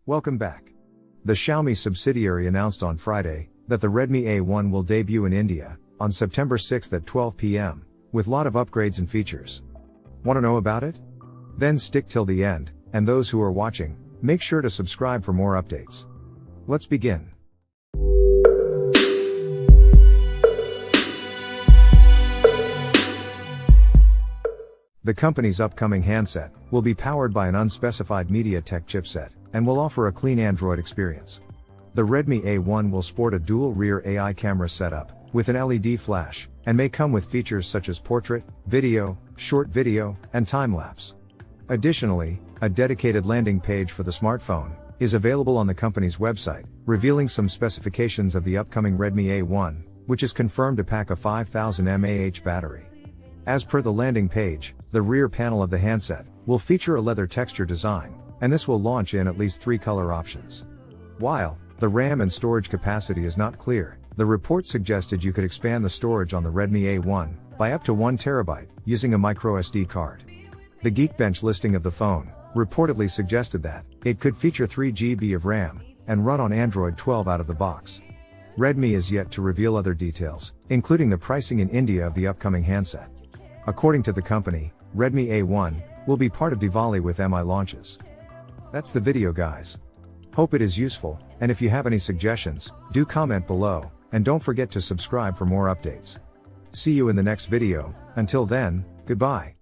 Welcome back. The Xiaomi subsidiary announced on Friday that the Redmi A1 will debut in India on September 6 at 12 p.m. with lot of upgrades and features. Want to know about it? Then stick till the end, and those who are watching, make sure to subscribe for more updates. Let's begin. The company's upcoming handset will be powered by an unspecified MediaTek chipset and will offer a clean Android experience. The Redmi A1 will sport a dual rear AI camera setup with an LED flash and may come with features such as portrait, video, short video, and time-lapse. Additionally, a dedicated landing page for the smartphone is available on the company's website, revealing some specifications of the upcoming Redmi A1, which is confirmed to pack a 5000 mAh battery. As per the landing page, the rear panel of the handset will feature a leather texture design, and this will launch in at least 3 color options. While the RAM and storage capacity is not clear, the report suggested you could expand the storage on the Redmi A1 by up to 1 TB using a microSD card. The Geekbench listing of the phone reportedly suggested that it could feature 3 GB of RAM and run on Android 12 out of the box. Redmi is yet to reveal other details, including the pricing in India of the upcoming handset. According to the company, Redmi A1 will be part of Diwali with Mi launches. That's the video, guys. Hope it is useful, and if you have any suggestions, do comment below, and don't forget to subscribe for more updates. See you in the next video. Until then, goodbye.